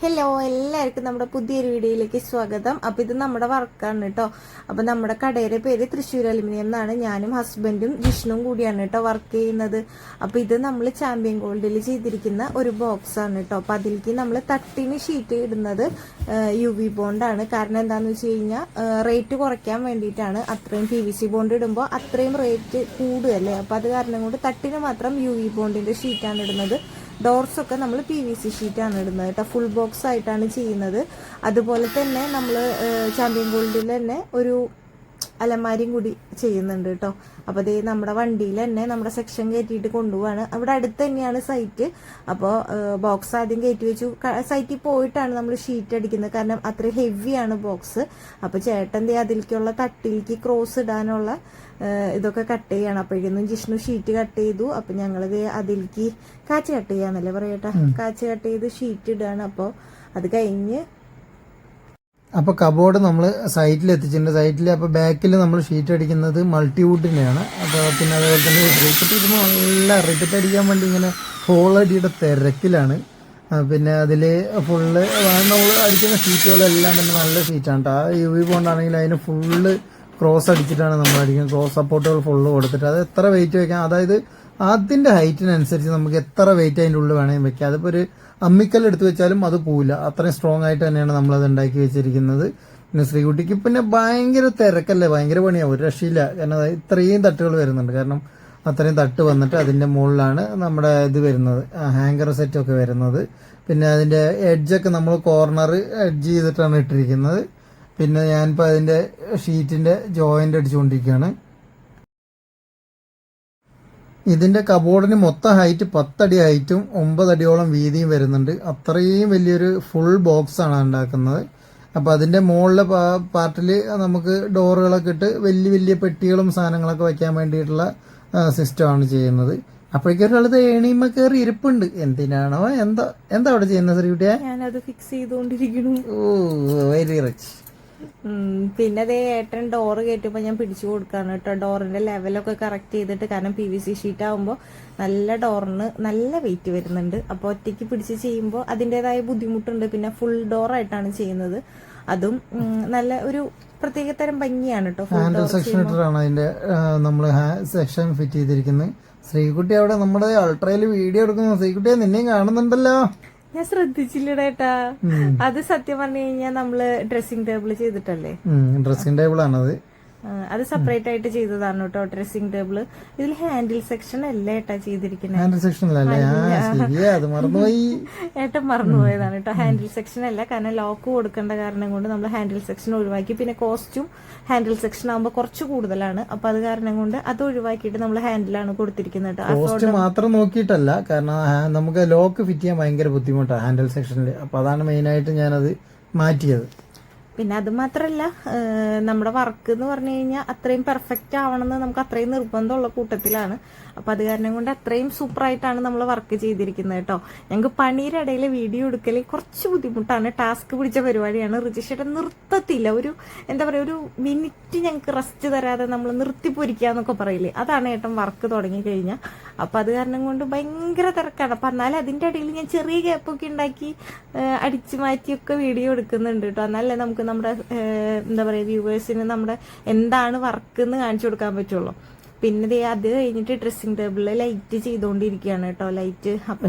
Hello, എല്ലാവർക്കും നമ്മുടെ പുതിയൊരു വീഡിയോയിലേക്ക് സ്വാഗതം. അപ്പോൾ ഇത് നമ്മുടെ വർക്കാണ് കേട്ടോ. അപ്പോൾ നമ്മുടെ കടയുടെ പേര് തൃശ്ശൂർ അലുമിനിയം എന്നാണ്. ഞാനും ഹസ്ബൻഡും ജിഷ്ണും കൂടിയാണ് കേട്ടോ വർക്ക് ചെയ്യുന്നത്. അപ്പോൾ ഇത് നമ്മൾ ചാമ്പ്യൻ ഗോൾഡിൽ ചെയ്തിരിക്കുന്ന ഒരു ബോക്സ് ആണ് കേട്ടോ. അപ്പോൾ അതിലേക്ക് നമ്മൾ തട്ടിന് ഷീറ്റ് ഇടുന്നത് UV ബോണ്ടാണ്. കാരണം എന്താണെന്ന് വെച്ച് കഴിഞ്ഞാൽ റേറ്റ് കുറയ്ക്കാൻ വേണ്ടിയിട്ടാണ്. അത്രയും PVC ബോണ്ട് ഇടുമ്പോൾ അത്രയും റേറ്റ് കൂടുകയല്ലേ. അപ്പോൾ അത് കാരണം കൊണ്ട് തട്ടിന് മാത്രം UV ബോണ്ടിൻ്റെ ഷീറ്റാണ് ഇടുന്നത്. ഡോർസൊക്കെ നമ്മൾ PVC ഷീറ്റാണ് ഇടുന്നത് കേട്ടോ. ഫുൾ ബോക്സ് ആയിട്ടാണ് ചെയ്യുന്നത്. അതുപോലെ തന്നെ നമ്മൾ ചാമ്പ്യൻ ഗോൾഡിൽ തന്നെ ഒരു അലമാരിയും കൂടി ചെയ്യുന്നുണ്ട് കേട്ടോ. അപ്പോൾ അതേ നമ്മുടെ വണ്ടിയിൽ തന്നെ നമ്മുടെ സെക്ഷൻ കയറ്റിയിട്ട് കൊണ്ടുപോവാണ്. അവിടെ അടുത്ത് തന്നെയാണ് സൈറ്റ്. അപ്പോൾ ബോക്സ് ആദ്യം കയറ്റി വെച്ചു. സൈറ്റിൽ പോയിട്ടാണ് നമ്മൾ ഷീറ്റ് അടിക്കുന്നത്. കാരണം അത്ര ഹെവിയാണ് ബോക്സ്. അപ്പോൾ ചേട്ടൻ ദേ അതിലേക്കുള്ള തട്ടിലേക്ക് ക്രോസ് ഇടാനുള്ള ഇതൊക്കെ കട്ട് ചെയ്യണം. അപ്പോഴേക്കും ജിഷ്ണു ഷീറ്റ് കട്ട് ചെയ്തു. അപ്പം ഞങ്ങളിത് അതിലേക്ക് കാച്ച് കട്ട് ചെയ്യാന്നല്ലേ പറയട്ടെ, കാച്ച് കട്ട് ചെയ്ത് ഷീറ്റ് ഇടുകയാണ്. അപ്പോൾ അത് കഴിഞ്ഞ് അപ്പോൾ കബോർഡ് നമ്മൾ സൈറ്റിൽ എത്തിച്ചിട്ടുണ്ട്. സൈറ്റിൽ അപ്പോൾ ബാക്കിൽ നമ്മൾ ഷീറ്റ് അടിക്കുന്നത് മൾട്ടിവുഡിനെയാണ്. അപ്പോൾ പിന്നെ അതുപോലെ തന്നെ റിപ്പറ്റ് ഇടുമ്പോൾ നല്ല റിപ്പറ്റ് അടിക്കാൻ വേണ്ടി ഇങ്ങനെ ഹോളടിയുടെ തിരക്കിലാണ്. പിന്നെ അതിൽ ഫുള്ള് നമ്മൾ അടിക്കുന്ന ഷീറ്റുകളെല്ലാം തന്നെ നല്ല ഷീറ്റാണ് കേട്ടോ. ആ UV ബോണ്ടാണെങ്കിൽ അതിന് ഫുള്ള് ക്രോസ് അടിച്ചിട്ടാണ് നമ്മൾ അടിക്കുന്നത്. ക്രോസ് സപ്പോർട്ടുകൾ ഫുള്ള് കൊടുത്തിട്ട് അത് എത്ര വെയിറ്റ് വയ്ക്കാം, അതായത് അതിൻ്റെ ഹൈറ്റിനനുസരിച്ച് നമുക്ക് എത്ര വെയിറ്റ് അതിൻ്റെ ഉള്ളിൽ വേണമെങ്കിൽ വെക്കാം. അതിപ്പോൾ ഒരു അമ്മിക്കൽ എടുത്ത് വെച്ചാലും അത് പോവില്ല. അത്രയും സ്ട്രോങ് ആയിട്ട് തന്നെയാണ് നമ്മളത് ഉണ്ടാക്കി വെച്ചിരിക്കുന്നത്. പിന്നെ ശ്രീകുട്ടിക്ക് പിന്നെ ഭയങ്കര തിരക്കല്ലേ, ഭയങ്കര പണിയാണ്, ഒരു രക്ഷയില്ല. കാരണം ഇത്രയും തട്ടുകൾ വരുന്നുണ്ട്. കാരണം അത്രയും തട്ട് വന്നിട്ട് അതിൻ്റെ മുകളിലാണ് നമ്മുടെ ഇത് വരുന്നത്, ഹാങ്കർ സെറ്റൊക്കെ വരുന്നത്. പിന്നെ അതിൻ്റെ എഡ്ജൊക്കെ നമ്മൾ കോർണർ എഡ്ജ് ചെയ്തിട്ടാണ് ഇട്ടിരിക്കുന്നത്. പിന്നെ ഞാനിപ്പോൾ അതിൻ്റെ ഷീറ്റിൻ്റെ ജോയിൻ്റ് അടിച്ചുകൊണ്ടിരിക്കുകയാണ്. ഇതിൻ്റെ കബോർഡിന് മൊത്തം ഹൈറ്റ് 10 അടി ഹൈറ്റും 9 അടിയോളം വീതിയും വരുന്നുണ്ട്. അത്രയും വലിയൊരു ഫുൾ ബോക്സാണ് ഉണ്ടാക്കുന്നത്. അപ്പോൾ അതിൻ്റെ മുകളിലെ പാർട്ടിൽ നമുക്ക് ഡോറുകളൊക്കെ ഇട്ട് വലിയ വലിയ പെട്ടികളും സാധനങ്ങളൊക്കെ വയ്ക്കാൻ വേണ്ടിയിട്ടുള്ള സിസ്റ്റമാണ് ചെയ്യുന്നത്. അപ്പോഴേക്കും ഒരാളത് ഏണിയുമ്പോ കയറി ഇരിപ്പുണ്ട്. എന്തിനാണോ എന്താ അവിടെ ചെയ്യുന്നത് ശ്രീകുട്ടിയെ? ഞാനത് ഫിക്സ് ചെയ്തുകൊണ്ടിരിക്കുന്നു. ഓ, വെരി റിച്ച്. പിന്നെ അതേ ഏട്ടൻ ഡോറ് കയറ്റുമ്പോൾ ഞാൻ പിടിച്ചു കൊടുക്കാണ് കേട്ടോ. ഡോറിന്റെ ലെവലൊക്കെ കറക്റ്റ് ചെയ്തിട്ട്. കാരണം PVC ഷീറ്റ് ആകുമ്പോൾ നല്ല ഡോറിന് നല്ല വെയിറ്റ് വരുന്നുണ്ട്. അപ്പോൾ ഒറ്റയ്ക്ക് പിടിച്ച് ചെയ്യുമ്പോൾ അതിൻ്റെതായ ബുദ്ധിമുട്ടുണ്ട്. പിന്നെ ഫുൾ ഡോറായിട്ടാണ് ചെയ്യുന്നത്. അതും നല്ല ഒരു പ്രത്യേക തരം ഭംഗിയാണ് കേട്ടോ. ഹാൻഡിൽ സെക്ഷൻ ഇട്ടിട്ടാണ് അതിന്റെ നമ്മൾ സെക്ഷൻ ഫിറ്റ് ചെയ്തിരിക്കുന്നത്. ശ്രീകുട്ടി അവിടെ നമ്മുടെ അൾട്രയിൽ വീഡിയോ എടുക്കുന്നു. ശ്രീകുട്ടിയെ നിന്നെയും കാണുന്നുണ്ടല്ലോ. ഞാൻ ശ്രദ്ധിച്ചില്ലടേട്ടാ. അത് സത്യം പറഞ്ഞു കഴിഞ്ഞാൽ നമ്മള് ഡ്രസ്സിംഗ് ടേബിൾ ചെയ്തിട്ടല്ലേ? ഡ്രസ്സിംഗ് ടേബിൾ ആണത്. അത് സെപ്പറേറ്റ് ആയിട്ട് ചെയ്തതാണ് കേട്ടോ ഡ്രസ്സിംഗ് ടേബിള്. ഇതിൽ ഹാൻഡിൽ സെക്ഷൻ അല്ല ഏട്ടാ ചെയ്തിരിക്കുന്നത്. ഹാൻഡിൽ സെക്ഷൻ ഏട്ടൻ മറന്നുപോയതാണ് കേട്ടോ. ഹാൻഡിൽ സെക്ഷൻ അല്ല. കാരണം ലോക്ക് കൊടുക്കേണ്ട കാരണം കൊണ്ട് നമ്മൾ ഹാൻഡിൽ സെക്ഷൻ ഒഴിവാക്കി. പിന്നെ കോസ്റ്റും ഹാൻഡിൽ സെക്ഷൻ ആകുമ്പോൾ കുറച്ച് കൂടുതലാണ്. അപ്പൊ അത് കാരണം കൊണ്ട് അത് ഒഴിവാക്കിയിട്ട് നമ്മൾ ഹാൻഡിലാണ് കൊടുത്തിരിക്കുന്നത്. കോസ്റ്റ് മാത്രം നോക്കിയിട്ടല്ല, കാരണം നമുക്ക് ലോക്ക് ഫിറ്റ് ചെയ്യാൻ ഭയങ്കര ബുദ്ധിമുട്ടാണ് ഹാൻഡിൽ സെക്ഷനിൽ. അപ്പൊ അതാണ് മെയിൻ ആയിട്ട് ഞാനത് മാറ്റിയത്. പിന്നെ അത് മാത്രല്ല, നമ്മുടെ വർക്ക് എന്ന് പറഞ്ഞു കഴിഞ്ഞാൽ അത്രയും പെർഫെക്റ്റ് ആവണമെന്ന് നമുക്ക് അത്രയും നിർബന്ധമുള്ള കൂട്ടത്തിലാണ്. അപ്പൊ അത് കാരണം കൊണ്ട് അത്രയും സൂപ്പറായിട്ടാണ് നമ്മൾ വർക്ക് ചെയ്തിരിക്കുന്നത് കേട്ടോ. ഞങ്ങൾക്ക് പണിയുടെ ഇടയിൽ വീഡിയോ എടുക്കൽ കുറച്ച് ബുദ്ധിമുട്ടാണ്, ടാസ്ക് പിടിച്ച പരിപാടിയാണ്. ഋജിഷയുടെ നിർത്തത്തില്ല. ഒരു എന്താ പറയുക, ഒരു മിനിറ്റ് ഞങ്ങൾക്ക് റെസ്റ്റ് തരാതെ നമ്മൾ നിർത്തി പൊരിക്കാന്നൊക്കെ പറയില്ലേ, അതാണ് ഏട്ടൻ വർക്ക് തുടങ്ങി കഴിഞ്ഞാൽ. അപ്പൊ അത് കാരണം കൊണ്ട് ഭയങ്കര തിരക്കാണ്. അപ്പൊ എന്നാലും അതിന്റെ ഇടയിൽ ഞാൻ ചെറിയ ഗ്യാപ്പൊക്കെ ഉണ്ടാക്കി അടിച്ചു മാറ്റിയൊക്കെ വീഡിയോ എടുക്കുന്നുണ്ട് കേട്ടോ. എന്നാലേ നമുക്ക് നമ്മുടെ എന്താ പറയുക വ്യൂവേഴ്സിന് നമ്മുടെ എന്താണ് വർക്ക് എന്ന് കാണിച്ചു കൊടുക്കാൻ പറ്റുള്ളൂ. പിന്നെ അത് കഴിഞ്ഞിട്ട് ഡ്രസ്സിംഗ് ടേബിളിൽ ലൈറ്റ് ചെയ്തോണ്ടിരിക്കുകയാണ് കേട്ടോ. ലൈറ്റ് അപ്പൊ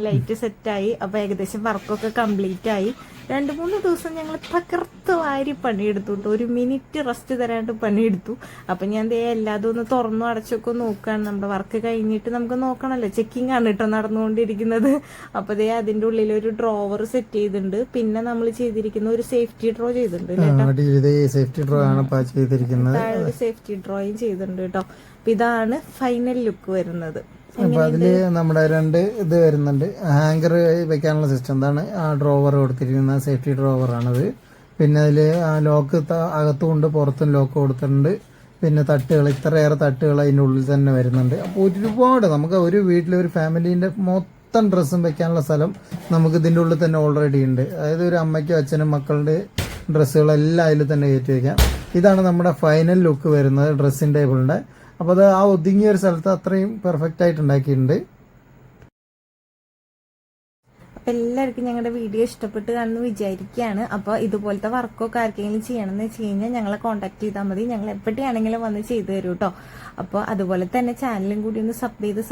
ലൈറ്റ് സെറ്റായി. അപ്പൊ ഏകദേശം വർക്കൊക്കെ കംപ്ലീറ്റ് ആയി. 2-3 ദിവസം ഞങ്ങൾ തകർത്ത് വാരി പണിയെടുത്തു കേട്ടോ. ഒരു മിനിറ്റ് റെസ്റ്റ് തരാണ്ട് പണിയെടുത്തു. അപ്പൊ ഞാൻ എല്ലാതും ഒന്ന് തുറന്നു അടച്ചൊക്കെ നോക്കുകയാണ്. നമ്മുടെ വർക്ക് കഴിഞ്ഞിട്ട് നമുക്ക് നോക്കണല്ലോ. ചെക്കിംഗ് ആണ് കേട്ടോ നടന്നുകൊണ്ടിരിക്കുന്നത്. അപ്പൊ അതിന്റെ ഉള്ളിൽ ഒരു ഡ്രോവർ സെറ്റ് ചെയ്തിട്ടുണ്ട്. പിന്നെ നമ്മൾ ചെയ്തിരിക്കുന്ന ഒരു സേഫ്റ്റി ഡ്രോ ചെയ്തിട്ടുണ്ട്. സേഫ്റ്റി ഡ്രോ ആണ് ചെയ്തിരിക്കുന്നത്. സേഫ്റ്റി ഡ്രോയും ചെയ്തിട്ടുണ്ട് കേട്ടോ. അപ്പൊ ഇതാണ് ഫൈനൽ ലുക്ക് വരുന്നത്. അപ്പൊ അതില് നമ്മുടെ 2 ഇത് വരുന്നുണ്ട്. ഹാങ്കർ വെക്കാനുള്ള സിസ്റ്റം. എന്താണ് ആ ഡ്രോവർ കൊടുത്തിരിക്കുന്ന സേഫ്റ്റി ഡ്രോവർ ആണത്. പിന്നെ അതില് ആ ലോക്ക് അകത്തുകൊണ്ട് പുറത്തും ലോക്ക് കൊടുത്തിട്ടുണ്ട്. പിന്നെ തട്ടുകൾ, ഇത്രയേറെ തട്ടുകൾ അതിൻ്റെ ഉള്ളിൽ തന്നെ വരുന്നുണ്ട്. അപ്പോൾ ഒരുപാട് നമുക്ക് ഒരു വീട്ടിലെ ഒരു ഫാമിലീൻ്റെ മൊത്തം ഡ്രസ്സും വെക്കാനുള്ള സ്ഥലം നമുക്ക് ഇതിൻ്റെ ഉള്ളിൽ തന്നെ ഓൾറെഡി ഉണ്ട്. അതായത് ഒരു അമ്മയ്ക്കും അച്ഛനും മക്കളുടെ ഡ്രസ്സുകളെല്ലാം അതിൽ തന്നെ കയറ്റി വയ്ക്കാം. ഇതാണ് നമ്മുടെ ഫൈനൽ ലുക്ക് വരുന്നത് ഡ്രസ്സിംഗ് ടേബിളിൻ്റെ. അപ്പോൾ അത് ആ ഒതുങ്ങിയ ഒരു സ്ഥലത്ത് അത്രയും പെർഫെക്റ്റ് ആയിട്ട് ഉണ്ടാക്കിയിട്ടുണ്ട്. അപ്പം എല്ലാവർക്കും ഞങ്ങളുടെ വീഡിയോ ഇഷ്ടപ്പെട്ട് കാണുമെന്ന് വിചാരിക്കുകയാണ്. അപ്പോൾ ഇതുപോലത്തെ വർക്കൊക്കെ ആർക്കെങ്കിലും ചെയ്യണമെന്ന് വെച്ച് കഴിഞ്ഞാൽ ഞങ്ങളെ കോൺടാക്ട് ചെയ്താൽ മതി. ഞങ്ങൾ എപ്പോഴാണെങ്കിലും വന്ന് ചെയ്തു തരും കേട്ടോ. അപ്പോൾ അതുപോലെ തന്നെ ചാനലും കൂടി ഒന്ന് സബ് ചെയ്ത്